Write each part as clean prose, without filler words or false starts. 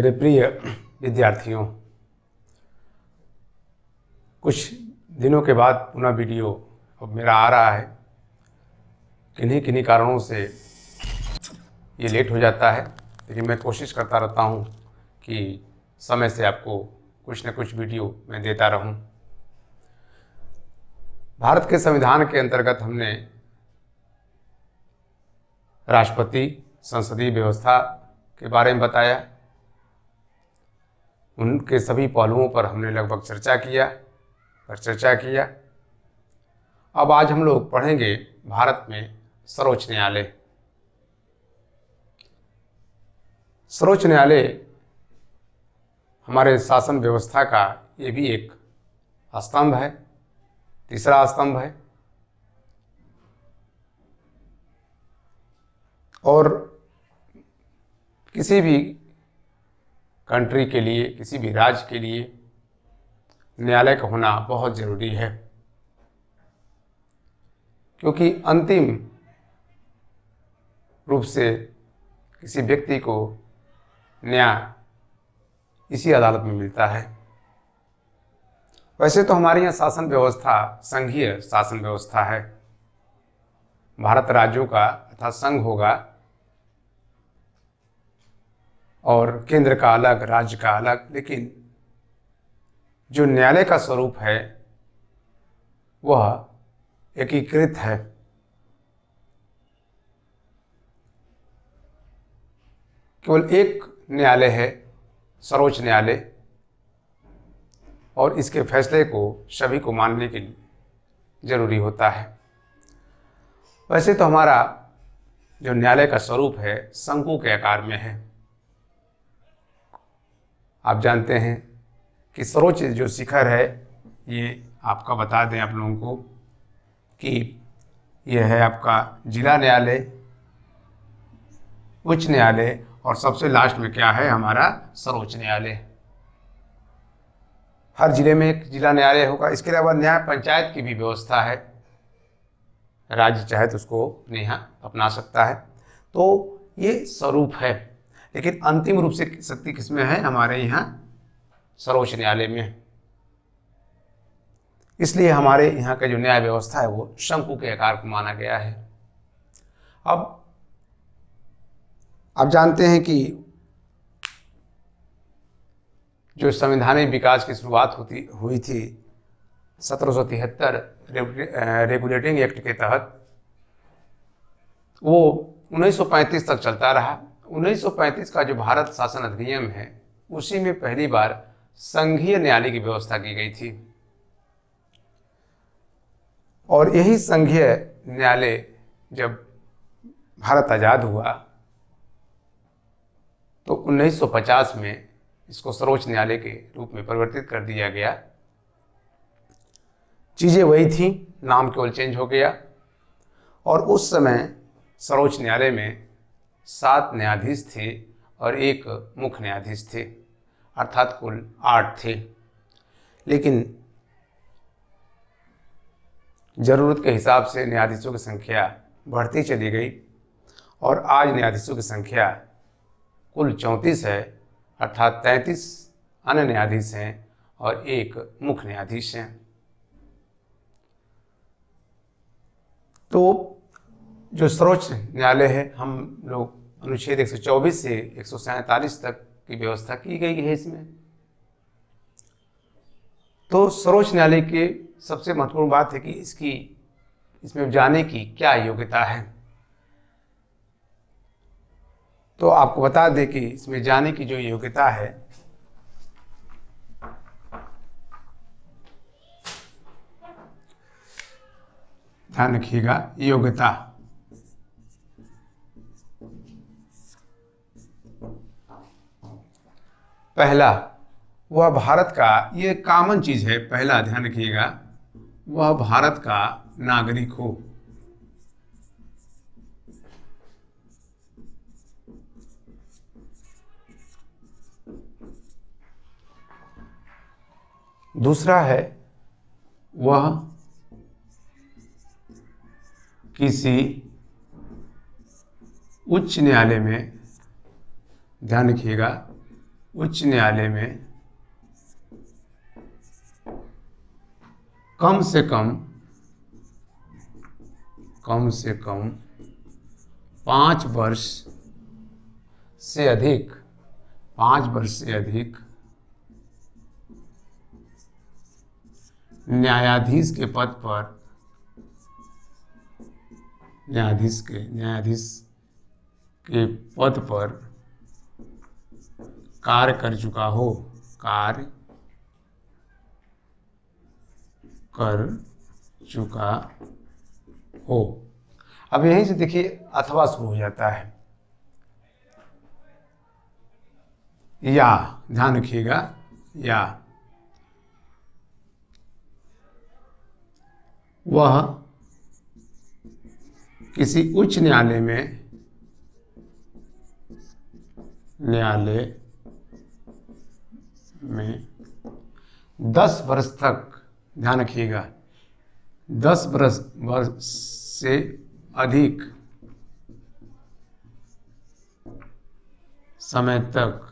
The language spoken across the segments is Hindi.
मेरे प्रिय विद्यार्थियों, कुछ दिनों के बाद पुनः वीडियो अब मेरा आ रहा है। किन्हीं किन्हीं कारणों से ये लेट हो जाता है, लेकिन मैं कोशिश करता रहता हूँ कि समय से आपको कुछ न कुछ वीडियो मैं देता रहूँ। भारत के संविधान के अंतर्गत हमने राष्ट्रपति, संसदीय व्यवस्था के बारे में बताया। उनके सभी पहलुओं पर हमने लगभग चर्चा किया। अब आज हम लोग पढ़ेंगे भारत में सर्वोच्च न्यायालय। सर्वोच्च न्यायालय हमारे शासन व्यवस्था का ये भी एक स्तंभ है, तीसरा स्तंभ है। और किसी भी कंट्री के लिए, किसी भी राज्य के लिए न्यायालय का होना बहुत जरूरी है, क्योंकि अंतिम रूप से किसी व्यक्ति को न्याय इसी अदालत में मिलता है। वैसे तो हमारे यहाँ शासन व्यवस्था संघीय शासन व्यवस्था है। भारत राज्यों का अर्थात संघ होगा और केंद्र का अलग, राज्य का अलग, लेकिन जो न्यायालय का स्वरूप है वह एकीकृत है। केवल एक न्यायालय है, सर्वोच्च न्यायालय, और इसके फैसले को सभी को मानने के लिए जरूरी होता है। वैसे तो हमारा जो न्यायालय का स्वरूप है शंकु के आकार में है। आप जानते हैं कि सर्वोच्च जो शिखर है, ये आपका बता दें आप लोगों को कि यह है आपका जिला न्यायालय, उच्च न्यायालय, और सबसे लास्ट में क्या है, हमारा सर्वोच्च न्यायालय। हर जिले में एक जिला न्यायालय होगा। इसके अलावा न्याय पंचायत की भी व्यवस्था है। राज्य चाहे तो उसको अपने यहाँ अपना सकता है। तो ये स्वरूप है, लेकिन अंतिम रूप से शक्ति किसमें है, हमारे यहाँ सर्वोच्च न्यायालय में। इसलिए हमारे यहाँ का जो न्याय व्यवस्था है वो शंकु के आकार को माना गया है। अब आप जानते हैं कि जो संवैधानिक विकास की शुरुआत हुई थी 1773 रेगुलेटिंग एक्ट के तहत, वो 1935 तक चलता रहा। 1935 का जो भारत शासन अधिनियम है उसी में पहली बार संघीय न्यायालय की व्यवस्था की गई थी। और यही संघीय न्यायालय जब भारत आजाद हुआ तो 1950 में इसको सर्वोच्च न्यायालय के रूप में परिवर्तित कर दिया गया। चीजें वही थी, नाम केवल चेंज हो गया। और उस समय सर्वोच्च न्यायालय में 7 न्यायाधीश थे और 1 मुख्य न्यायाधीश थे, अर्थात कुल 8 थे। लेकिन जरूरत के हिसाब से न्यायाधीशों की संख्या बढ़ती चली गई और आज न्यायाधीशों की संख्या कुल 34 है, अर्थात 33 अन्य न्यायाधीश हैं और 1 मुख्य न्यायाधीश हैं। तो जो सर्वोच्च न्यायालय है, हम लोग अनुच्छेद 124 से 147 तक की व्यवस्था की गई है इसमें। तो सर्वोच्च न्यायालय की सबसे महत्वपूर्ण बात है कि इसमें जाने की क्या योग्यता है। तो आपको बता दें कि इसमें जाने की जो योग्यता है, ध्यान रखिएगा, योग्यता पहला, वह भारत का, ये कॉमन चीज है, पहला ध्यान रखिएगा, वह भारत का नागरिक हो। दूसरा है वह किसी उच्च न्यायालय में, ध्यान रखिएगा, उच्च न्यायालय में कम से कम 5 वर्ष से अधिक न्यायाधीश के पद पर कार्य कर चुका हो। अब यहीं से देखिए अथवा शुरू हो जाता है, या ध्यान रखिएगा, या वह किसी उच्च न्यायालय में 10 वर्ष तक, ध्यान रखिएगा, 10 वर्ष से अधिक समय तक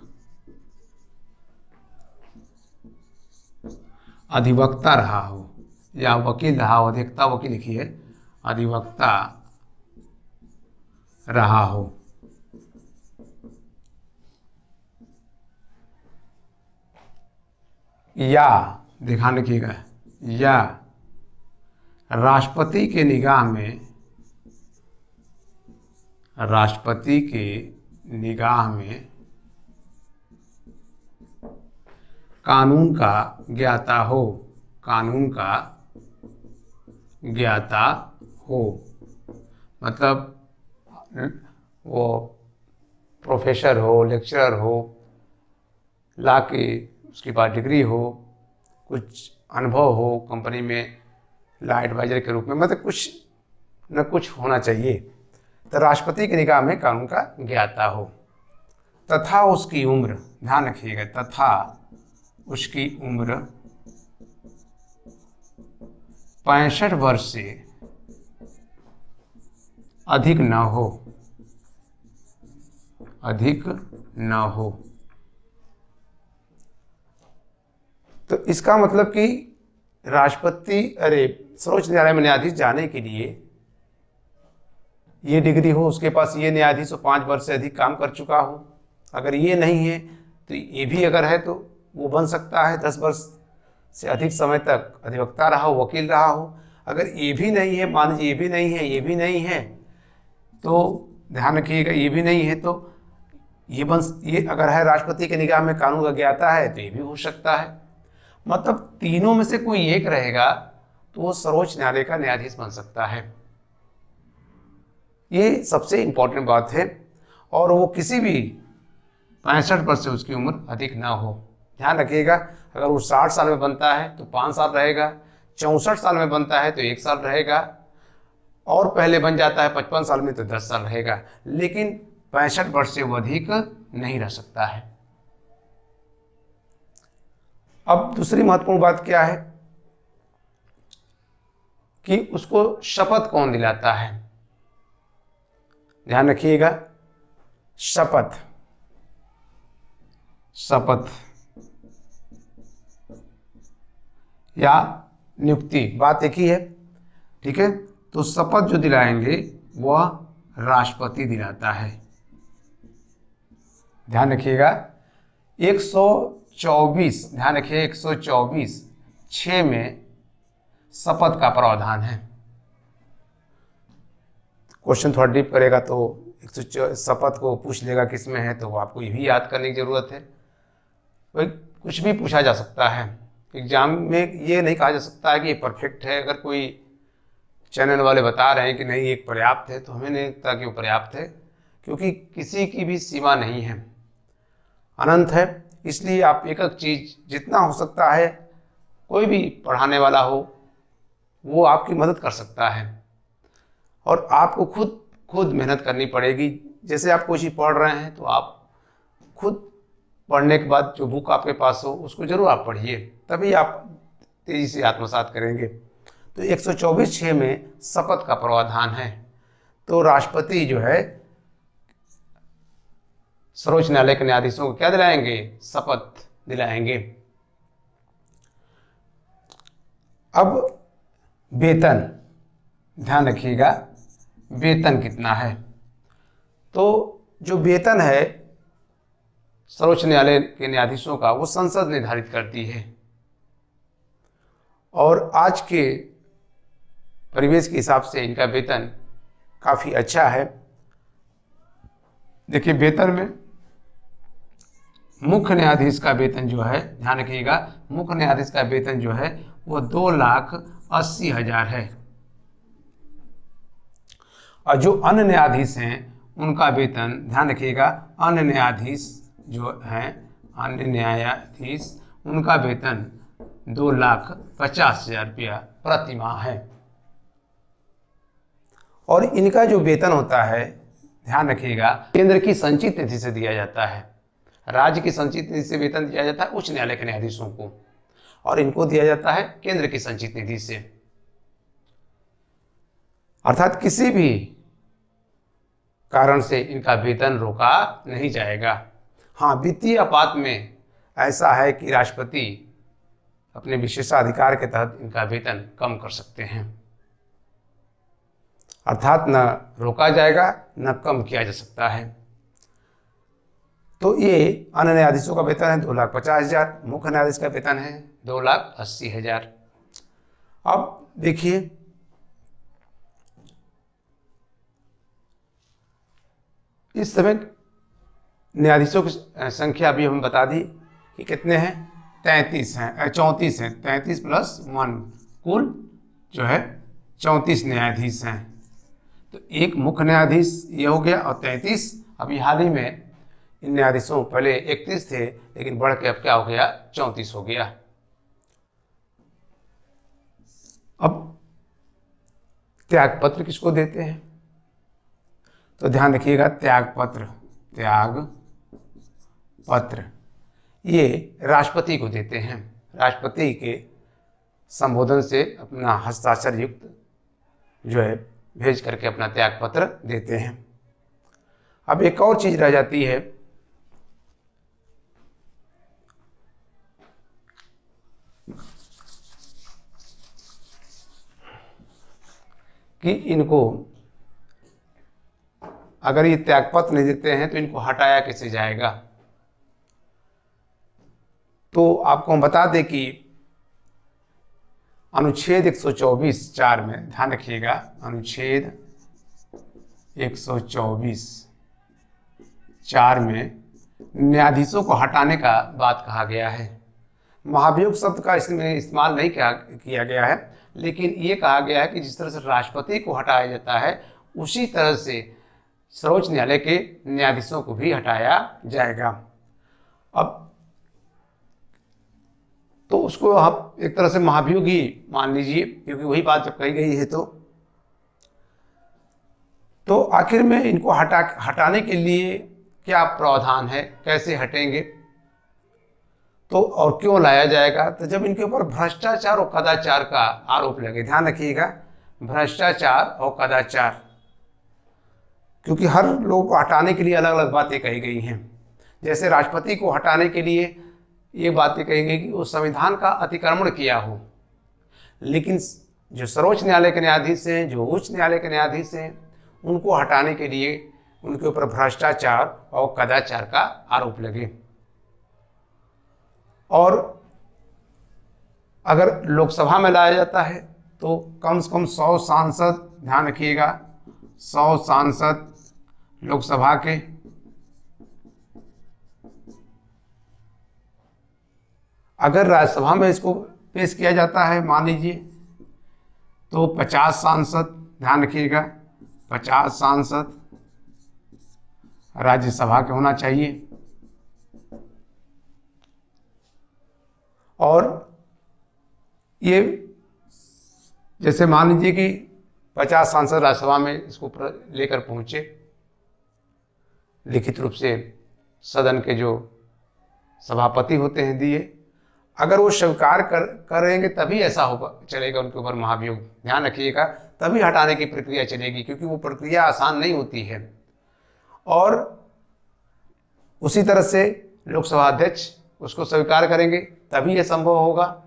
अधिवक्ता रहा हो या वकील रहा हो, अधिवक्ता वकील लिखिए, अधिवक्ता रहा हो, या ध्यान रखिएगा, या राष्ट्रपति के निगाह में कानून का ज्ञाता हो, मतलब वो प्रोफेसर हो, लेक्चरर हो, लॉ की उसके बाद डिग्री हो, कुछ अनुभव हो कंपनी में लॉ एडवाइजर के रूप में, मतलब कुछ न कुछ होना चाहिए। तो राष्ट्रपति की निगाह में कानून का ज्ञाता हो, तथा उसकी उम्र, ध्यान रखिएगा, तथा उसकी उम्र 65 वर्ष से अधिक न हो। तो इसका मतलब कि सर्वोच्च न्यायालय में न्यायाधीश जाने के लिए ये डिग्री हो, उसके पास ये न्यायाधीश 5 वर्ष से अधिक काम कर चुका हो। अगर ये नहीं है तो ये भी अगर है तो वो बन सकता है 10 वर्ष से अधिक समय तक अधिवक्ता रहा हो, वकील रहा हो। अगर ये भी नहीं है, मान लीजिए ये भी नहीं है, तो ध्यान रखिएगा, ये भी नहीं है तो ये अगर है राष्ट्रपति के निगाह में कानून का ज्ञाता है तो ये भी हो सकता है। मतलब तीनों में से कोई एक रहेगा तो वो सर्वोच्च न्यायालय का न्यायाधीश बन सकता है। ये सबसे इंपॉर्टेंट बात है। और वो किसी भी 65 वर्ष से उसकी उम्र अधिक ना हो। ध्यान रखिएगा, अगर वो 60 साल में बनता है तो 5 साल रहेगा, 64 साल में बनता है तो 1 साल रहेगा, और पहले बन जाता है 55 साल में तो 10 साल रहेगा, लेकिन 65 वर्ष से वो अधिक नहीं रह सकता है। अब दूसरी महत्वपूर्ण बात क्या है कि उसको शपथ कौन दिलाता है। ध्यान रखिएगा, शपथ या नियुक्ति, बात एक ही है, ठीक है। तो शपथ जो दिलाएंगे वह राष्ट्रपति दिलाता है। ध्यान रखिएगा 124, ध्यान रखिए 124(6) में शपथ का प्रावधान है। क्वेश्चन थोड़ा डीप करेगा तो शपथ को पूछ लेगा किस में है, तो आपको ये भी याद करने की जरूरत है। भाई कुछ भी पूछा जा सकता है एग्जाम में, ये नहीं कहा जा सकता है कि ये परफेक्ट है। अगर कोई चैनल वाले बता रहे हैं कि नहीं ये पर्याप्त है, तो हमें नहीं लगता कि वो पर्याप्त है, क्योंकि किसी की भी सीमा नहीं है, अनंत है। इसलिए आप एक एक चीज जितना हो सकता है, कोई भी पढ़ाने वाला हो वो आपकी मदद कर सकता है, और आपको खुद मेहनत करनी पड़ेगी। जैसे आप कोई चीज पढ़ रहे हैं तो आप खुद पढ़ने के बाद जो बुक आपके पास हो उसको जरूर आप पढ़िए, तभी आप तेजी से आत्मसात करेंगे। तो 124(6) में शपथ का प्रावधान है। तो राष्ट्रपति जो है सर्वोच्च न्यायालय के न्यायाधीशों को क्या दिलाएंगे? शपथ दिलाएंगे। अब वेतन, ध्यान रखिएगा वेतन कितना है। तो जो वेतन है सर्वोच्च न्यायालय के न्यायाधीशों का वो संसद निर्धारित करती है, और आज के परिवेश के हिसाब से इनका वेतन काफी अच्छा है। देखिए वेतन में मुख्य न्यायाधीश का वेतन जो है, ध्यान रखिएगा, मुख्य न्यायाधीश का वेतन जो है वो 2,80,000 है, और जो अन्य न्यायाधीश हैं उनका वेतन, ध्यान रखिएगा, अन्य न्यायाधीश जो हैं, अन्य न्यायाधीश उनका वेतन 2,50,000 रुपया प्रति माह है। और इनका जो वेतन होता है, ध्यान रखिएगा, केंद्र की संचित निधि से दिया जाता है। राज्य की संचित निधि से वेतन दिया जाता है उच्च न्यायालय के न्यायाधीशों को, और इनको दिया जाता है केंद्र की संचित निधि से। अर्थात किसी भी कारण से इनका वेतन रोका नहीं जाएगा। हाँ, वित्तीय आपात में ऐसा है कि राष्ट्रपति अपने विशेषाधिकार के तहत इनका वेतन कम कर सकते हैं, अर्थात न रोका जाएगा न कम किया जा सकता है। तो ये अन्य न्यायाधीशों का वेतन है 2,50,000, मुख्य न्यायाधीश का वेतन है 2,80,000। अब देखिए इस समय न्यायाधीशों की संख्या अभी हम बता दी कि कितने हैं, 34 हैं, 33 प्लस 1 कुल जो है 34 न्यायाधीश हैं। तो एक मुख्य न्यायाधीश ये हो गया, और 33 अभी हाल ही में इन न्यायाधीशों, पहले 31 थे लेकिन बढ़ के अब क्या हो गया, 34 हो गया। अब त्याग पत्र किसको देते हैं? तो ध्यान रखिएगा, त्याग पत्र ये राष्ट्रपति को देते हैं। राष्ट्रपति के संबोधन से अपना हस्ताक्षर युक्त जो है भेज करके अपना त्याग पत्र देते हैं। अब एक और चीज रह जाती है कि इनको अगर ये त्यागपत्र नहीं देते हैं तो इनको हटाया कैसे जाएगा। तो आपको हम बता दें कि अनुच्छेद 124(4) में, ध्यान रखिएगा, अनुच्छेद 124(4) में न्यायाधीशों को हटाने का बात कहा गया है। महाभियोग शब्द का इसमें इस्तेमाल नहीं किया गया है, लेकिन ये कहा गया है कि जिस तरह से राष्ट्रपति को हटाया जाता है उसी तरह से सर्वोच्च न्यायालय के न्यायाधीशों को भी हटाया जाएगा। अब तो उसको आप एक तरह से महाभियोग ही मान लीजिए, क्योंकि वही बात जब कही गई है। तो आखिर में इनको हटाने के लिए क्या प्रावधान है, कैसे हटेंगे, तो और क्यों लाया जाएगा? तो जब इनके ऊपर भ्रष्टाचार और कदाचार का आरोप लगे, ध्यान रखिएगा, भ्रष्टाचार और कदाचार, क्योंकि हर लोगों को हटाने के लिए अलग अलग बातें कही गई हैं। जैसे राष्ट्रपति को हटाने के लिए ये बातें कही गई कि वो संविधान का अतिक्रमण किया हो, लेकिन जो सर्वोच्च न्यायालय के न्यायाधीश हैं, जो उच्च न्यायालय के न्यायाधीश हैं, उनको हटाने के लिए उनके ऊपर भ्रष्टाचार और कदाचार का आरोप लगे। और अगर लोकसभा में लाया जाता है तो कम से कम 100 सांसद, ध्यान रखिएगा, 100 सांसद लोकसभा के, अगर राज्यसभा में इसको पेश किया जाता है मान लीजिए तो 50 सांसद, ध्यान रखिएगा, 50 सांसद राज्यसभा के होना चाहिए। और ये जैसे मान लीजिए कि 50 सांसद राज्यसभा में इसको लेकर पहुंचे, लिखित रूप से सदन के जो सभापति होते हैं दिए, अगर वो स्वीकार करेंगे तभी ऐसा होगा, चलेगा उनके ऊपर महाभियोग, ध्यान रखिएगा, तभी हटाने की प्रक्रिया चलेगी, क्योंकि वो प्रक्रिया आसान नहीं होती है। और उसी तरह से लोकसभा अध्यक्ष उसको स्वीकार करेंगे तभी यह संभव होगा।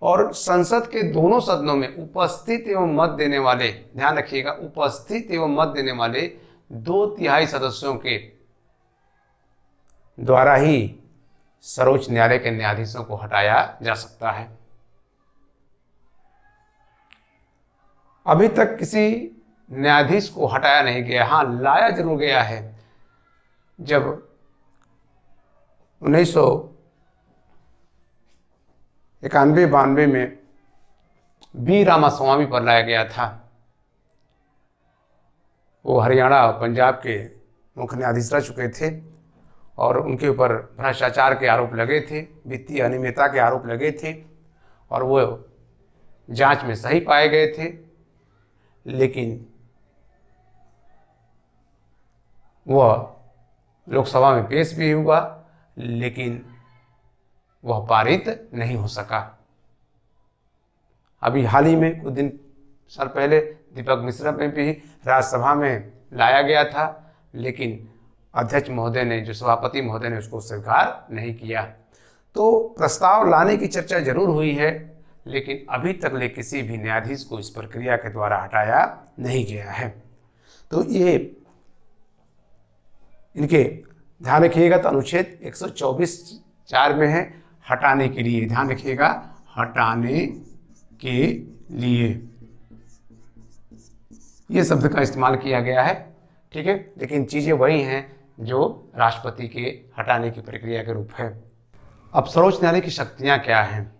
और संसद के दोनों सदनों में उपस्थित एवं मत देने वाले, ध्यान रखिएगा, उपस्थित एवं मत देने वाले 2/3 सदस्यों के द्वारा ही सर्वोच्च न्यायालय के न्यायाधीशों को हटाया जा सकता है। अभी तक किसी न्यायाधीश को हटाया नहीं गया, हाँ लाया जरूर गया है। जब 1991-92 में बी रामास्वामी पर लाया गया था। वो हरियाणा और पंजाब के मुख्य न्यायाधीश रह चुके थे और उनके ऊपर भ्रष्टाचार के आरोप लगे थे, वित्तीय अनियमितता के आरोप लगे थे और वो जांच में सही पाए गए थे। लेकिन वह लोकसभा में पेश भी हुआ, लेकिन वह पारित नहीं हो सका। अभी हाल ही में कुछ साल पहले दीपक मिश्रा में भी राज्यसभा में लाया गया था, लेकिन अध्यक्ष महोदय ने, जो सभापति महोदय ने, उसको स्वीकार नहीं किया। तो प्रस्ताव लाने की चर्चा जरूर हुई है, लेकिन अभी तक ले किसी भी न्यायाधीश को इस प्रक्रिया के द्वारा हटाया नहीं गया है। तो ये इनके ध्यान रखिएगा, तो अनुच्छेद 124(4) में है हटाने के लिए, ध्यान रखिएगा, हटाने के लिए ये शब्द का इस्तेमाल किया गया है, ठीक है। लेकिन चीजें वही हैं जो राष्ट्रपति के हटाने की प्रक्रिया के रूप है। अब सर्वोच्च न्यायालय की शक्तियां क्या हैं?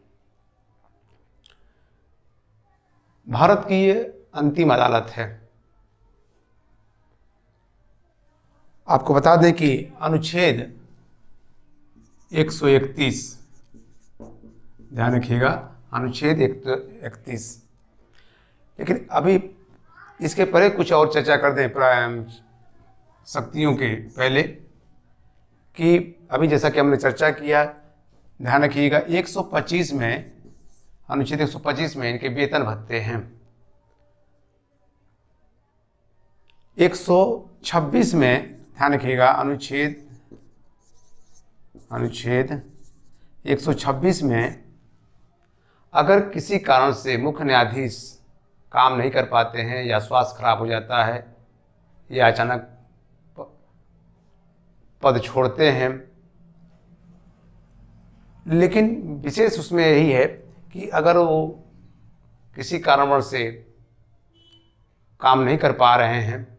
भारत की ये अंतिम अदालत है। आपको बता दें कि अनुच्छेद 131, ध्यान रखिएगा, अनुच्छेद 131, लेकिन अभी इसके पहले कुछ और चर्चा कर दें शक्तियों के पहले, कि अभी जैसा कि हमने चर्चा किया, ध्यान रखिएगा, 125 में, अनुच्छेद 125 में इनके वेतन भत्ते हैं। 126 में, ध्यान रखिएगा, अनुच्छेद 126 में अगर किसी कारण से मुख्य न्यायाधीश काम नहीं कर पाते हैं या स्वास्थ्य खराब हो जाता है या अचानक पद छोड़ते हैं, लेकिन विशेष उसमें यही है कि अगर वो किसी कारणवश से काम नहीं कर पा रहे हैं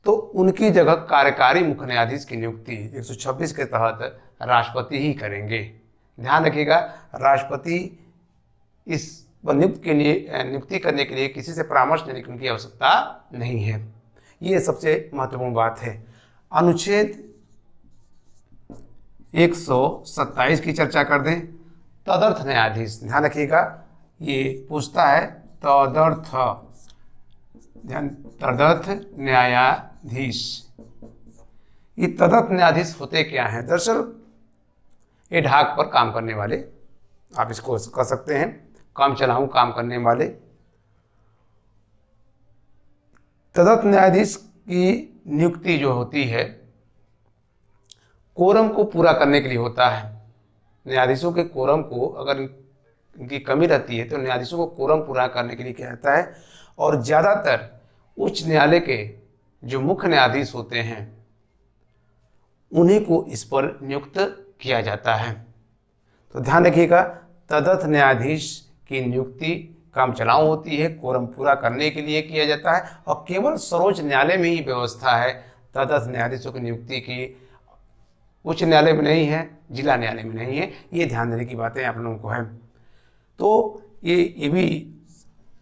तो उनकी जगह कार्यकारी मुख्य न्यायाधीश की नियुक्ति 126 के तहत राष्ट्रपति ही करेंगे। ध्यान रखिएगा, राष्ट्रपति इस नियुक्ति करने के लिए किसी से परामर्श लेने की उनकी आवश्यकता नहीं है। ये सबसे महत्वपूर्ण बात है। अनुच्छेद 127 की चर्चा कर दें, तदर्थ न्यायाधीश, ध्यान रखिएगा, ये पूछता है तदर्थ न्यायाधीश। ये तदर्थ न्यायाधीश होते क्या हैं? दरअसल ये ढाक पर काम करने वाले, आप इसको कह सकते हैं काम चलाऊ काम करने वाले। तदर्थ न्यायाधीश की नियुक्ति जो होती है कोरम को पूरा करने के लिए होता है। न्यायाधीशों के कोरम को अगर इनकी कमी रहती है तो न्यायाधीशों को कोरम पूरा करने के लिए किया जाता है। और ज़्यादातर उच्च न्यायालय के जो मुख्य न्यायाधीश होते हैं उन्हीं को इस पर नियुक्त किया जाता है। तो ध्यान रखिएगा, तदर्थ न्यायाधीश की नियुक्ति काम चलाऊ होती है, कोरम पूरा करने के लिए किया जाता है और केवल सर्वोच्च न्यायालय में ही व्यवस्था है तदर्थ न्यायाधीशों की नियुक्ति की। उच्च न्यायालय में नहीं है, जिला न्यायालय में नहीं है। ये ध्यान देने की बातें आप लोगों को है। तो ये भी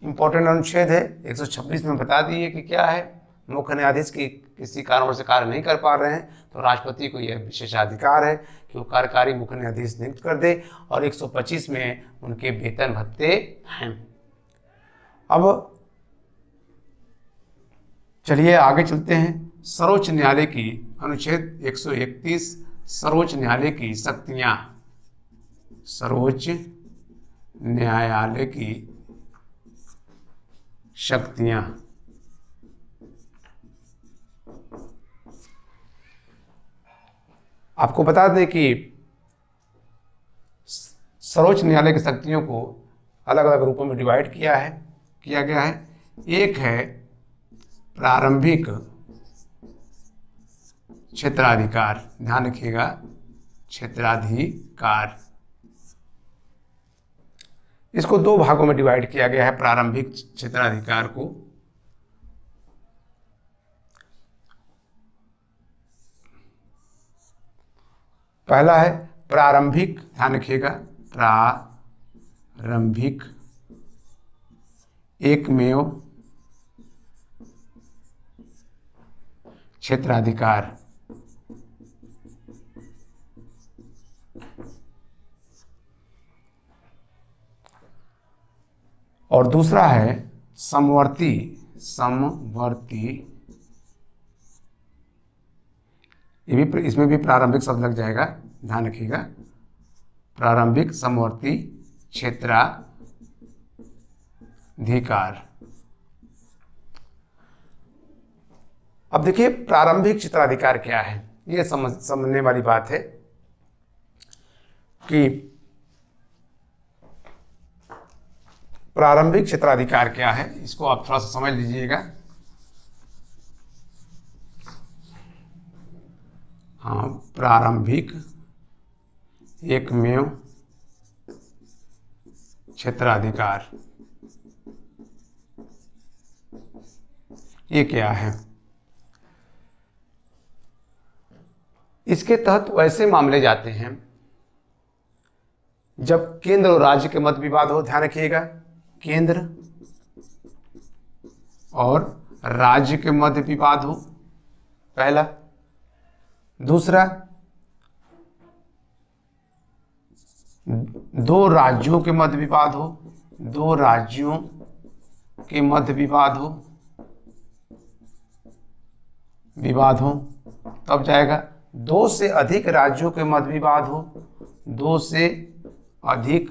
इम्पोर्टेंट अनुच्छेद है। 126 में बता दिए कि क्या है, मुख्य न्यायाधीश की किसी कारणवश से कार्य नहीं कर पा रहे हैं तो राष्ट्रपति को यह विशेषाधिकार है कि वो कार्यकारी मुख्य न्यायाधीश नियुक्त कर दे। और 125 में उनके वेतन भत्ते हैं। अब चलिए आगे चलते हैं। सर्वोच्च न्यायालय की अनुच्छेद 131, सर्वोच्च न्यायालय की शक्तियां। सर्वोच्च न्यायालय की शक्तियां। आपको बता दें कि सर्वोच्च न्यायालय की शक्तियों को अलग अलग रूपों में डिवाइड किया गया है। एक है प्रारंभिक क्षेत्राधिकार, ध्यान रखिएगा, क्षेत्राधिकार। इसको दो भागों में डिवाइड किया गया है प्रारंभिक क्षेत्राधिकार को। पहला है प्रारंभिक, ध्यान रखिएगा, प्रारंभिक एकमेव क्षेत्राधिकार। और दूसरा है समवर्ती ये भी, इसमें भी प्रारंभिक शब्द लग जाएगा, ध्यान रखिएगा, प्रारंभिक समवर्ती क्षेत्राधिकार। अब देखिए प्रारंभिक क्षेत्राधिकार क्या है, ये समझने वाली बात है कि प्रारंभिक क्षेत्राधिकार क्या है, इसको आप थोड़ा सा समझ लीजिएगा। हाँ, प्रारंभिक एकमेव क्षेत्राधिकार ये क्या है? इसके तहत वैसे मामले जाते हैं जब केंद्र और राज्य के मध्य विवाद हो, ध्यान रखिएगा, केंद्र और राज्य के मध्य विवाद हो, पहला। दूसरा, दो राज्यों के मध्य विवाद हो, दो राज्यों के मध्य विवाद हो तब जाएगा। दो से अधिक राज्यों के मध्य विवाद हो, दो से अधिक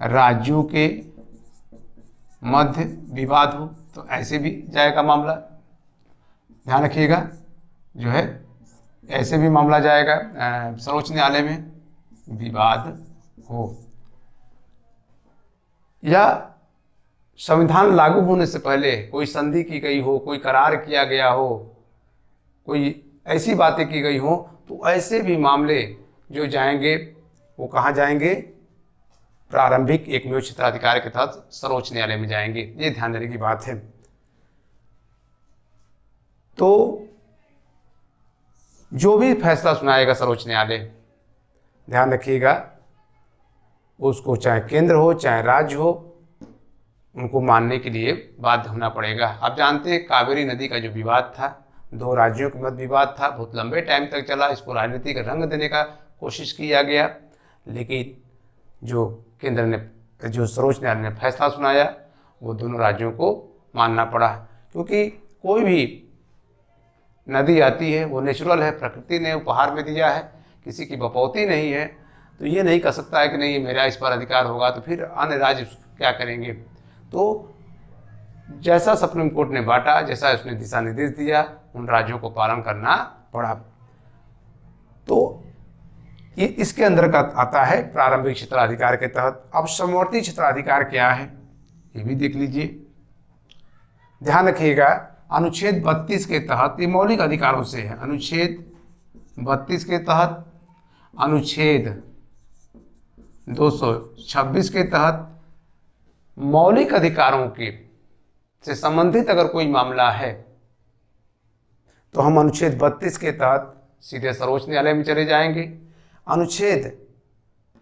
राज्यों के मध्य विवाद हो तो ऐसे भी जाएगा मामला, ध्यान रखिएगा, जो है ऐसे भी मामला जाएगा सर्वोच्च न्यायालय में विवाद हो। या संविधान लागू होने से पहले कोई संधि की गई हो, कोई करार किया गया हो, कोई ऐसी बातें की गई हो, तो ऐसे भी मामले जो जाएंगे वो कहाँ जाएंगे? प्रारंभिक एकमेव क्षेत्राधिकार के तहत सर्वोच्च न्यायालय में जाएंगे। ये ध्यान देने की बात है। तो जो भी फैसला सुनाएगा सर्वोच्च न्यायालय, ध्यान रखिएगा, उसको चाहे केंद्र हो चाहे राज्य हो, उनको मानने के लिए बाध्य होना पड़ेगा। आप जानते हैं कावेरी नदी का जो विवाद था, दो राज्यों के मध्य विवाद था, बहुत लंबे टाइम तक चला। इसको राजनीतिक रंग देने का कोशिश किया गया, लेकिन जो केंद्र ने, जो सर्वोच्च न्यायालय ने फैसला सुनाया, वो दोनों राज्यों को मानना पड़ा। क्योंकि कोई भी नदी आती है वो नेचुरल है, प्रकृति ने उपहार में दिया है, किसी की बपौती नहीं है। तो ये नहीं कह सकता है कि नहीं मेरा इस पर अधिकार होगा, तो फिर अन्य राज्य क्या करेंगे। तो जैसा सुप्रीम कोर्ट ने बांटा, जैसा उसने दिशा निर्देश दिया, उन राज्यों को पालन करना पड़ा। तो ये इसके अंदर का आता है प्रारंभिक क्षेत्राधिकार के तहत। अब समवर्ती क्षेत्राधिकार क्या है ये भी देख लीजिए, ध्यान रखिएगा। अनुच्छेद 32 के तहत, ये मौलिक अधिकारों से है, अनुच्छेद 32 के तहत, अनुच्छेद 226 के तहत मौलिक अधिकारों के से संबंधित अगर कोई मामला है तो हम अनुच्छेद 32 के तहत सीधे सर्वोच्च न्यायालय में चले जाएंगे। अनुच्छेद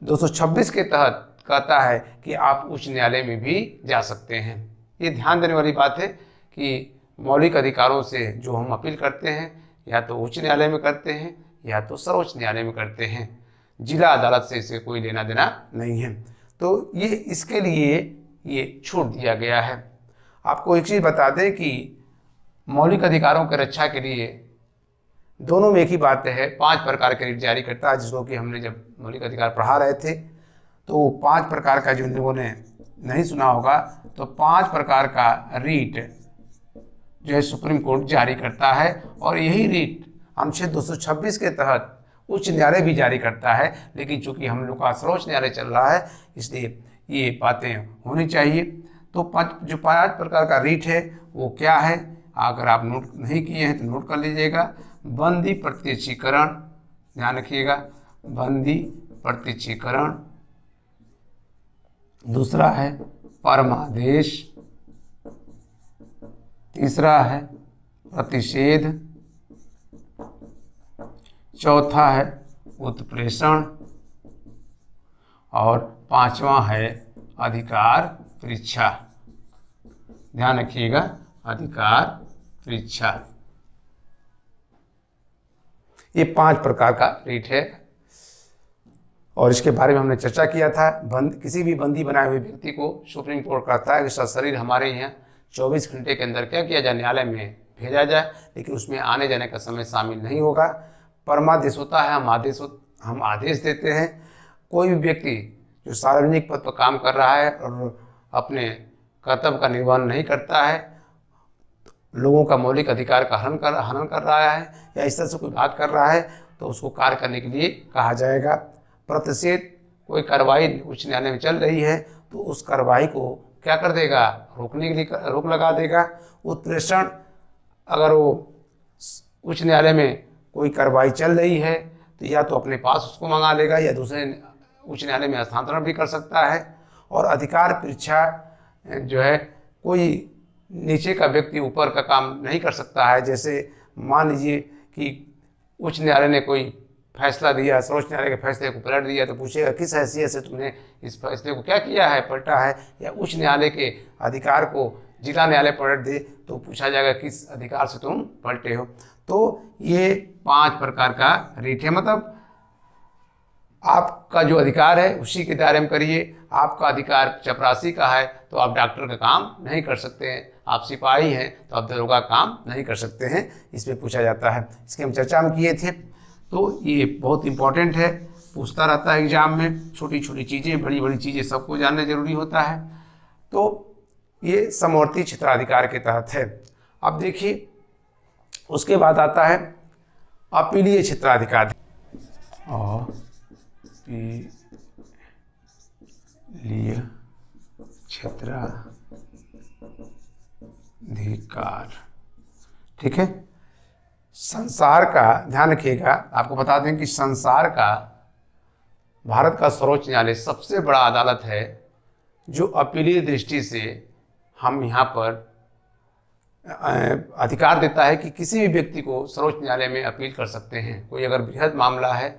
226 के तहत कहता है कि आप उच्च न्यायालय में भी जा सकते हैं। ये ध्यान देने वाली बात है कि मौलिक अधिकारों से जो हम अपील करते हैं, या तो उच्च न्यायालय में करते हैं या तो सर्वोच्च न्यायालय में करते हैं, जिला अदालत से इसे कोई लेना देना नहीं है। तो ये इसके लिए ये छूट दिया गया है। आपको एक चीज़ बता दें कि मौलिक अधिकारों की रक्षा के लिए दोनों में एक ही बात है, 5 प्रकार के रीट जारी करता है, जिसको कि हमने जब मौलिक अधिकार पढ़ा रहे थे तो 5 प्रकार का, जो लोगों ने नहीं सुना होगा, तो 5 प्रकार का रीट जो है सुप्रीम कोर्ट जारी करता है। और यही रीट अनुच्छेद 226 के तहत उच्च न्यायालय भी जारी करता है, लेकिन चूंकि हम लोग का सर्वोच्च न्यायालय चल रहा है इसलिए ये बातें होनी चाहिए। तो जो 5 प्रकार का रीट है वो क्या है, अगर आप नोट नहीं किए हैं तो नोट कर लीजिएगा। बंदी प्रत्यक्षीकरण, ध्यान रखिएगा, बंदी प्रत्यक्षीकरण। दूसरा है परमादेश। तीसरा है प्रतिषेध। चौथा है उत्प्रेषण। और 5वां है अधिकार परीक्षा। ध्यान रखिएगा, अधिकार परीक्षा। ये 5 प्रकार का रीट है और इसके बारे में हमने चर्चा किया था। किसी भी बंदी बनाए हुए व्यक्ति को सुप्रीम कोर्ट कहता है कि उसका शरीर हमारे यहाँ 24 घंटे के अंदर क्या किया जाए, न्यायालय में भेजा जाए, लेकिन उसमें आने जाने का समय शामिल नहीं होगा। परमादेश होता है, हम आदेश देते हैं। कोई भी व्यक्ति जो सार्वजनिक पद पर काम कर रहा है और अपने कर्तव्य का निर्वहन नहीं करता है, लोगों का मौलिक अधिकार का हनन कर रहा है या इस तरह से कोई बात कर रहा है, तो उसको कार्य करने के लिए कहा जाएगा। प्रतिषेध, कोई कार्रवाई उच्च न्यायालय में चल रही है तो उस कार्रवाई को क्या कर देगा, रोकने के लिए रोक लगा देगा। उत्प्रेषण, अगर वो उच्च न्यायालय में कोई कार्रवाई चल रही है तो या तो अपने पास उसको मंगा लेगा या दूसरे उच्च न्यायालय में हस्तांतरण भी कर सकता है। और अधिकार परीक्षा जो है, कोई नीचे का व्यक्ति ऊपर का काम नहीं कर सकता है। जैसे मान लीजिए कि उच्च न्यायालय ने कोई फैसला दिया, सर्वोच्च न्यायालय के फैसले को पलट दिया, तो पूछेगा किस हैसियत से तुमने इस फैसले को क्या किया है, पलटा है। या उच्च न्यायालय के अधिकार को जिला न्यायालय पलट दे तो पूछा जाएगा किस अधिकार से तुम पलटे हो। तो ये 5 प्रकार का रीट है, मतलब आपका जो अधिकार है उसी के दायरे में करिए। आपका अधिकार चपरासी का है तो आप डॉक्टर का काम नहीं कर सकते हैं, आप सिपाही हैं तो आप दरोगा काम नहीं कर सकते हैं, इसमें पूछा जाता है। इसकी हम चर्चा में किए थे। तो ये बहुत इंपॉर्टेंट है, पूछता रहता है एग्जाम में। छोटी छोटी चीज़ें, बड़ी बड़ी चीज़ें सबको जानना जरूरी होता है। तो ये समवर्ती क्षेत्राधिकार के तहत है। अब देखिए उसके बाद आता है अपीलीय क्षेत्राधिकार। अपीलीय क्षेत्राधिकार, ठीक है। संसार का, ध्यान रखिएगा, आपको बता दें कि संसार का, भारत का सर्वोच्च न्यायालय सबसे बड़ा अदालत है जो अपीलीय दृष्टि से हम यहाँ पर अधिकार देता है कि किसी भी व्यक्ति को सर्वोच्च न्यायालय में अपील कर सकते हैं। कोई अगर बृहद मामला है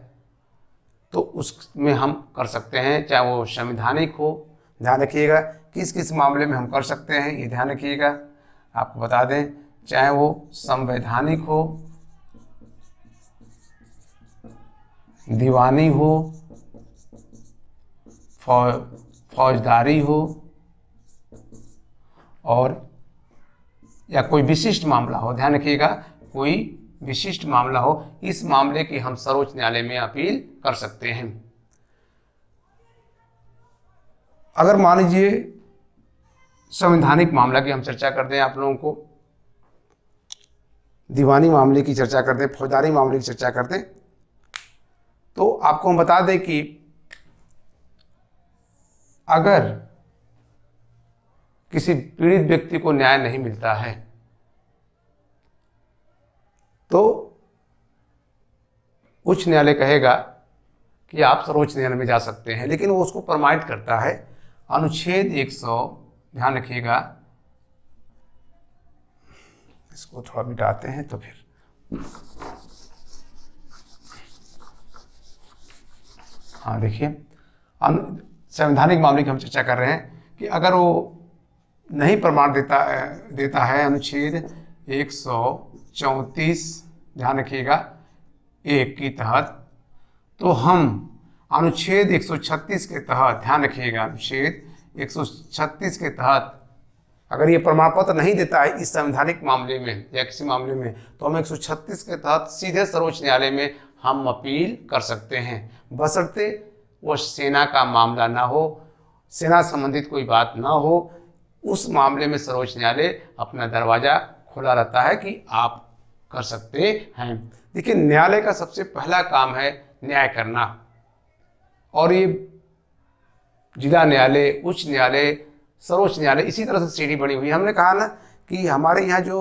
तो उसमें हम कर सकते हैं, चाहे वो संवैधानिक हो। ध्यान रखिएगा किस किस मामले में हम कर सकते हैं, ये ध्यान रखिएगा। आपको बता दें, चाहे वो संवैधानिक हो, दीवानी हो, फौजदारी हो, और या कोई विशिष्ट मामला हो। ध्यान रखिएगा, कोई विशिष्ट मामला हो, इस मामले की हम सर्वोच्च न्यायालय में अपील कर सकते हैं। अगर मान लीजिए संवैधानिक मामला की हम चर्चा करते हैं, आप लोगों को दीवानी मामले की चर्चा करते हैं, फौजदारी मामले की चर्चा करते हैं, तो आपको हम बता दें कि अगर किसी पीड़ित व्यक्ति को न्याय नहीं मिलता है तो उच्च न्यायालय कहेगा कि आप सर्वोच्च न्यायालय में जा सकते हैं, लेकिन वो उसको परमाइट करता है। अनुच्छेद 100, ध्यान रखिएगा, इसको थोड़ा मिटाते हैं तो फिर हाँ देखिए, संवैधानिक मामले की हम चर्चा कर रहे हैं कि अगर वो नहीं प्रमाण देता है अनुच्छेद 134, ध्यान रखिएगा, 1 के तहत, तो हम अनुच्छेद 136 के तहत, ध्यान रखिएगा, अनुच्छेद 136 के तहत अगर ये प्रमाण पत्र नहीं देता है इस संवैधानिक मामले में या किसी मामले में, तो हम 136 के तहत सीधे सर्वोच्च न्यायालय में हम अपील कर सकते हैं, बशर्ते वो सेना का मामला ना हो, सेना संबंधित कोई बात ना हो। उस मामले में सर्वोच्च न्यायालय अपना दरवाजा खुला रहता है कि आप कर सकते हैं। देखिए, न्यायालय का सबसे पहला काम है न्याय करना, और ये जिला न्यायालय, उच्च न्यायालय, सर्वोच्च न्यायालय इसी तरह से सीढ़ी बनी हुई है। हमने कहा ना कि हमारे यहाँ जो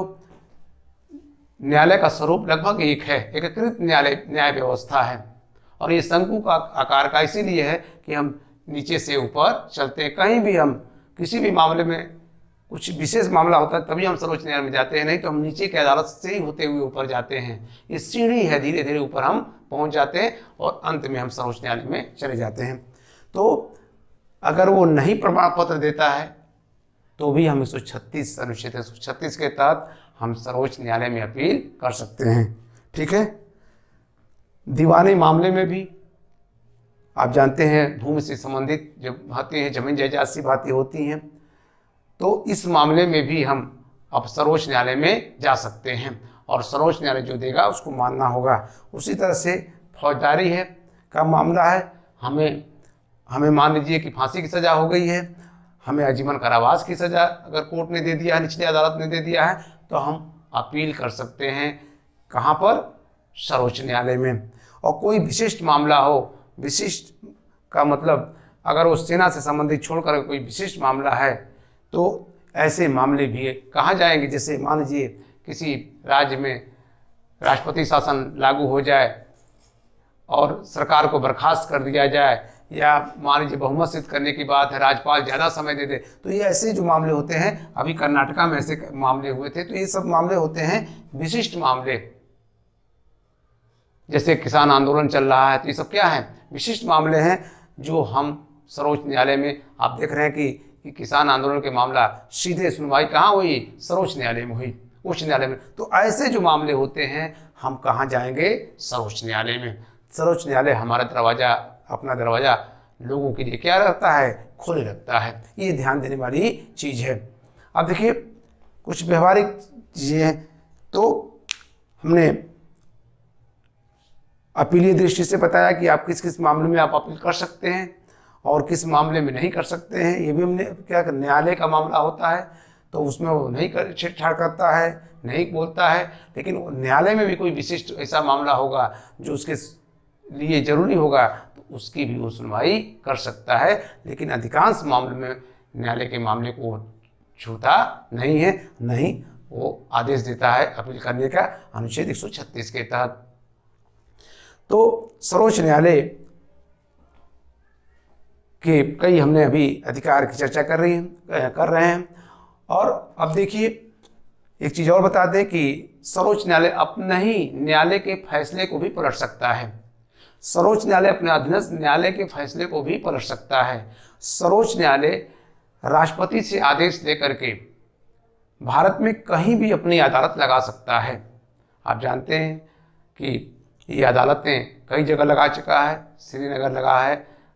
न्यायालय का स्वरूप लगभग एक है, एकीकृत न्याय व्यवस्था है, और ये शंकु का आकार का इसीलिए है कि हम नीचे से ऊपर चलते हैं। कहीं भी हम किसी भी मामले में कुछ विशेष मामला होता है तभी हम सर्वोच्च न्यायालय में जाते हैं, नहीं तो हम नीचे की अदालत से ही होते हुए ऊपर जाते हैं। ये सीढ़ी है, धीरे धीरे ऊपर हम पहुंच जाते हैं और अंत में हम सर्वोच्च न्यायालय में चले जाते हैं। तो अगर वो नहीं प्रमाण पत्र देता है तो भी हम 136 अनुच्छेद 136 के तहत हम सर्वोच्च न्यायालय में अपील कर सकते हैं। ठीक है। दीवानी मामले में भी आप जानते हैं भूमि से संबंधित जो बातें हैं, जमीन जायदाद सी बातें होती हैं, तो इस मामले में भी हम अब सर्वोच्च न्यायालय में जा सकते हैं और सर्वोच्च न्यायालय जो देगा उसको मानना होगा। उसी तरह से फौजदारी है का मामला है, हमें मान लीजिए कि फांसी की सज़ा हो गई है, हमें आजीवन कारावास की सज़ा अगर कोर्ट ने दे दिया है, निचली अदालत ने दे दिया है, तो हम अपील कर सकते हैं कहाँ पर? सर्वोच्च न्यायालय में। और कोई विशिष्ट मामला हो, विशिष्ट का मतलब अगर वो सेना से संबंधित छोड़कर कोई विशिष्ट मामला है तो ऐसे मामले भी कहाँ जाएंगे? जैसे मान लीजिए किसी राज्य में राष्ट्रपति शासन लागू हो जाए और सरकार को बर्खास्त कर दिया जाए, या मान लीजिए बहुमत सिद्ध करने की बात है, राज्यपाल ज़्यादा समय दे दे, तो ये ऐसे जो मामले होते हैं, अभी कर्नाटका में ऐसे मामले हुए थे, तो ये सब मामले होते हैं विशिष्ट मामले। जैसे किसान आंदोलन चल रहा है, तो ये सब क्या है? विशिष्ट मामले हैं जो हम सर्वोच्च न्यायालय में, आप देख रहे हैं कि किसान आंदोलन के मामला सीधे सुनवाई कहाँ हुई? सर्वोच्च न्यायालय में हुई, उच्च न्यायालय में। तो ऐसे जो मामले होते हैं हम कहाँ जाएंगे? सर्वोच्च न्यायालय में। सर्वोच्च न्यायालय हमारा दरवाजा, अपना दरवाजा लोगों के लिए क्या रखता है? खुले रखता है। ये ध्यान देने वाली चीज है। अब देखिए कुछ व्यवहारिक चीजें हैं, तो हमने अपीलीय दृष्टि से बताया कि आप किस किस मामले में आप अपील कर सकते हैं और किस मामले में नहीं कर सकते हैं। ये भी हमने क्या, न्यायालय का मामला होता है तो उसमें वो नहीं छेड़छाड़ करता है, नहीं बोलता है, लेकिन न्यायालय में भी कोई विशिष्ट ऐसा मामला होगा जो उसके लिए जरूरी होगा तो उसकी भी वो सुनवाई कर सकता है। लेकिन अधिकांश मामले में न्यायालय के मामले को छूता नहीं है, नहीं वो आदेश देता है अपील करने का अनुच्छेद 136 के तहत। तो सर्वोच्च न्यायालय के कई हमने अभी अधिकार की चर्चा कर रहे हैं। और अब देखिए एक चीज और बता दें कि सर्वोच्च न्यायालय अपने ही न्यायालय के फैसले को भी पलट सकता है। सर्वोच्च न्यायालय अपने अधीनस्थ न्यायालय के फैसले को भी पलट सकता है। सर्वोच्च न्यायालय राष्ट्रपति से आदेश लेकर के भारत में कहीं भी अपनी अदालत लगा सकता है। आप जानते हैं कि ये अदालतें कई जगह लगा चुका है, श्रीनगर लगा है,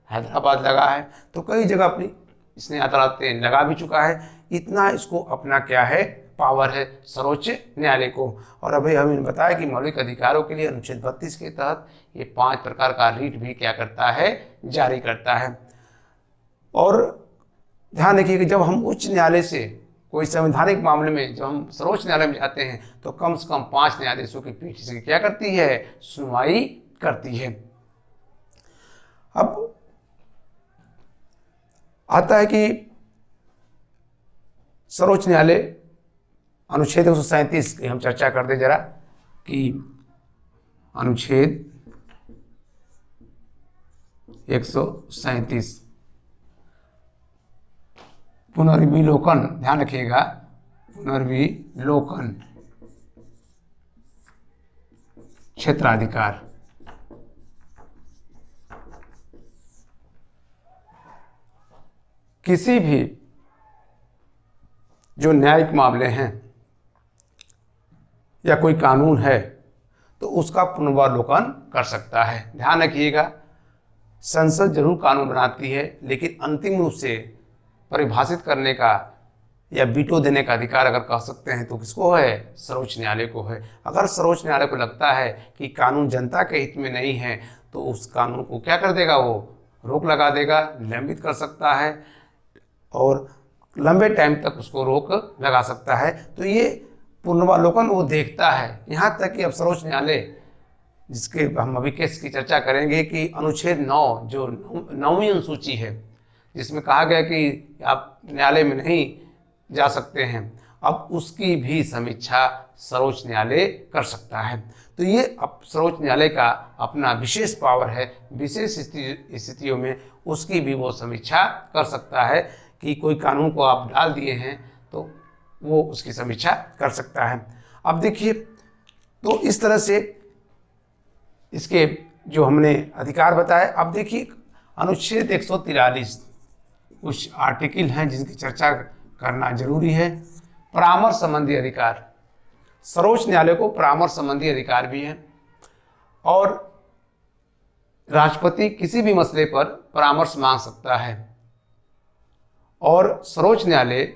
हैदराबाद लगा है, तो कई जगह अपनी इसने अदालतें लगा भी चुका है। इतना इसको अपना क्या है? पावर है सर्वोच्च न्यायालय को। और अभी हमने बताया कि मौलिक अधिकारों के लिए अनुच्छेद 32 के तहत ये 5 प्रकार का रीट भी क्या करता है? जारी करता है। और ध्यान रखिए कि जब हम उच्च न्यायालय से कोई संवैधानिक मामले में जब हम सर्वोच्च न्यायालय में जाते हैं तो कम से कम 5 न्यायाधीशों की पीठ से क्या करती है? सुनवाई करती है। अब आता है कि सर्वोच्च न्यायालय अनुच्छेद 137 की हम चर्चा कर दे जरा, कि अनुच्छेद 137 पुनर्विलोकन, ध्यान रखिएगा, पुनर्विलोकन क्षेत्राधिकार। किसी भी जो न्यायिक मामले हैं या कोई कानून है तो उसका पुनर्विलोकन कर सकता है। ध्यान रखिएगा, संसद जरूर कानून बनाती है, लेकिन अंतिम रूप से परिभाषित करने का या वीटो देने का अधिकार अगर कह सकते हैं तो किसको है? सर्वोच्च न्यायालय को है। अगर सर्वोच्च न्यायालय को लगता है कि कानून जनता के हित में नहीं है तो उस कानून को क्या कर देगा? वो रोक लगा देगा, निलंबित कर सकता है और लंबे टाइम तक उसको रोक लगा सकता है। तो ये पुनर्वालोकन वो देखता है। यहाँ तक कि अब सर्वोच्च न्यायालय, जिसके हम अभी केस की चर्चा करेंगे, कि अनुच्छेद 9 जो 9वीं अनुसूची है, जिसमें कहा गया कि आप न्यायालय में नहीं जा सकते हैं, अब उसकी भी समीक्षा सर्वोच्च न्यायालय कर सकता है। तो ये अब सर्वोच्च न्यायालय का अपना विशेष पावर है, विशेष स्थितियों में उसकी भी वो समीक्षा कर सकता है कि कोई कानून को आप डाल दिए हैं तो वो उसकी समीक्षा कर सकता है। अब देखिए, तो इस तरह से इसके जो हमने अधिकार बताए। अब देखिए अनुच्छेद 143 कुछ आर्टिकल हैं जिनकी चर्चा करना जरूरी है। परामर्श संबंधी अधिकार, सर्वोच्च न्यायालय को परामर्श संबंधी अधिकार भी है और राष्ट्रपति किसी भी मसले पर परामर्श मांग सकता है और सर्वोच्च न्यायालय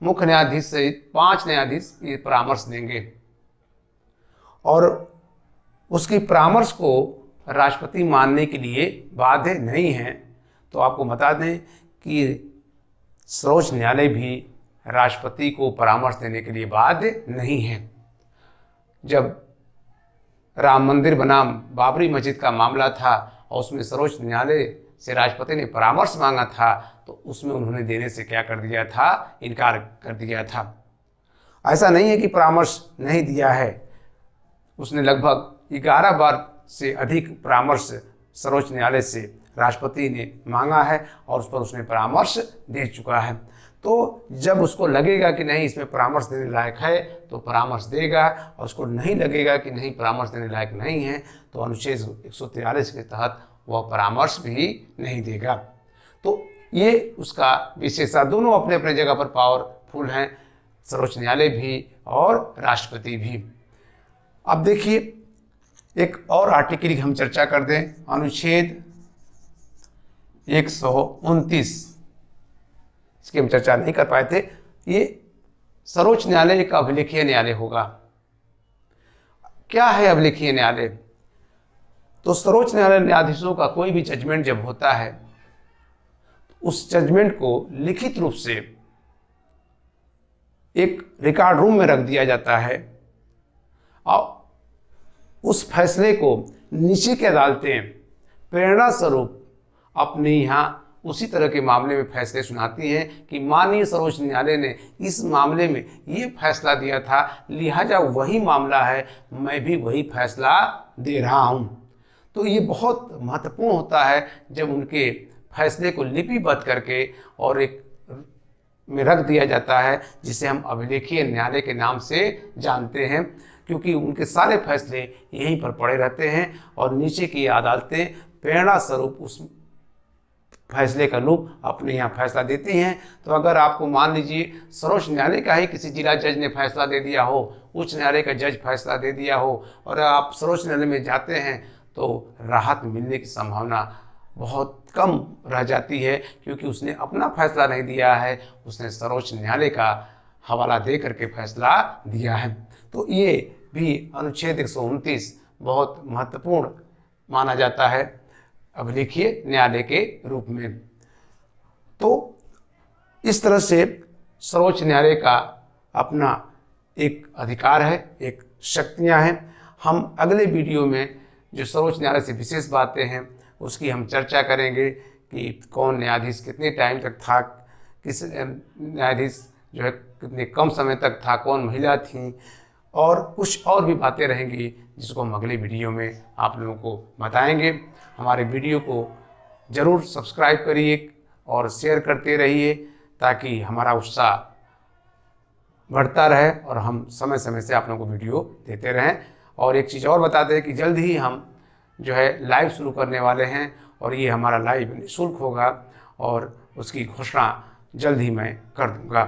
मुख्य न्यायाधीश सहित 5 न्यायाधीश ये परामर्श देंगे और उसकी परामर्श को राष्ट्रपति मानने के लिए बाध्य नहीं है। तो आपको बता दें कि सर्वोच्च न्यायालय भी राष्ट्रपति को परामर्श देने के लिए बाध्य नहीं है। जब राम मंदिर बनाम बाबरी मस्जिद का मामला था और उसमें सर्वोच्च न्यायालय से राष्ट्रपति ने परामर्श मांगा था, तो उसमें उन्होंने देने से क्या कर दिया था, इनकार कर दिया था। ऐसा नहीं है कि परामर्श नहीं दिया है, उसने लगभग 11 बार से अधिक परामर्श सर्वोच्च न्यायालय से राष्ट्रपति ने मांगा है और उस पर उसने परामर्श दे चुका है। तो जब उसको लगेगा कि नहीं इसमें परामर्श देने लायक है तो परामर्श देगा, और उसको नहीं लगेगा कि नहीं परामर्श देने लायक नहीं है तो अनुच्छेद 143 के तहत वह परामर्श भी नहीं देगा। तो ये उसका विशेषता, दोनों अपने अपने जगह पर पावरफुल हैं, सर्वोच्च न्यायालय भी और राष्ट्रपति भी। अब देखिए एक और आर्टिकल की हम चर्चा कर दें, अनुच्छेद 129, इसकी हम चर्चा नहीं कर पाए थे। ये सर्वोच्च न्यायालय एक अभिलेखीय न्यायालय होगा। क्या है अभिलेखीय न्यायालय? तो सर्वोच्च न्यायालय न्यायाधीशों का कोई भी जजमेंट जब होता है, उस जजमेंट को लिखित रूप से एक रिकॉर्ड रूम में रख दिया जाता है और उस फैसले को नीचे की अदालतें प्रेरणा स्वरूप अपने यहाँ उसी तरह के मामले में फैसले सुनाती हैं कि माननीय सर्वोच्च न्यायालय ने इस मामले में ये फैसला दिया था, लिहाजा वही मामला है, मैं भी वही फैसला दे रहा हूँ। तो ये बहुत महत्वपूर्ण होता है जब उनके फैसले को लिपिबद्ध करके और एक में रख दिया जाता है, जिसे हम अभिलेखीय न्यायालय के नाम से जानते हैं, क्योंकि उनके सारे फैसले यहीं पर पड़े रहते हैं और नीचे की अदालतें प्रेरणा स्वरूप उस फैसले का रूप अपने यहाँ फैसला देती हैं। तो अगर आपको मान लीजिए सर्वोच्च न्यायालय का ही किसी जिला जज ने फैसला दे दिया हो, उच्च न्यायालय का जज फैसला दे दिया हो और आप सर्वोच्च न्यायालय में जाते हैं, तो राहत मिलने की संभावना बहुत कम रह जाती है, क्योंकि उसने अपना फैसला नहीं दिया है, उसने सर्वोच्च न्यायालय का हवाला दे करके फैसला दिया है। तो ये भी अनुच्छेद 129 बहुत महत्वपूर्ण माना जाता है अभिलेखीय न्यायालय के रूप में। तो इस तरह से सर्वोच्च न्यायालय का अपना एक अधिकार है, एक शक्तियां हैं। हम अगले वीडियो में जो सर्वोच्च न्यायालय से विशेष बातें हैं उसकी हम चर्चा करेंगे कि कौन न्यायाधीश कितने टाइम तक था, किस न्यायाधीश जो है कितने कम समय तक था, कौन महिला थी, और कुछ और भी बातें रहेंगी जिसको हम अगले वीडियो में आप लोगों को बताएंगे। हमारे वीडियो को ज़रूर सब्सक्राइब करिए और शेयर करते रहिए ताकि हमारा उत्साह बढ़ता रहे और हम समय समय से आप लोगों को वीडियो देते रहें। और एक चीज़ और बता दें कि जल्द ही हम जो है लाइव शुरू करने वाले हैं और ये हमारा लाइव निःशुल्क होगा और उसकी घोषणा जल्द ही मैं कर दूंगा।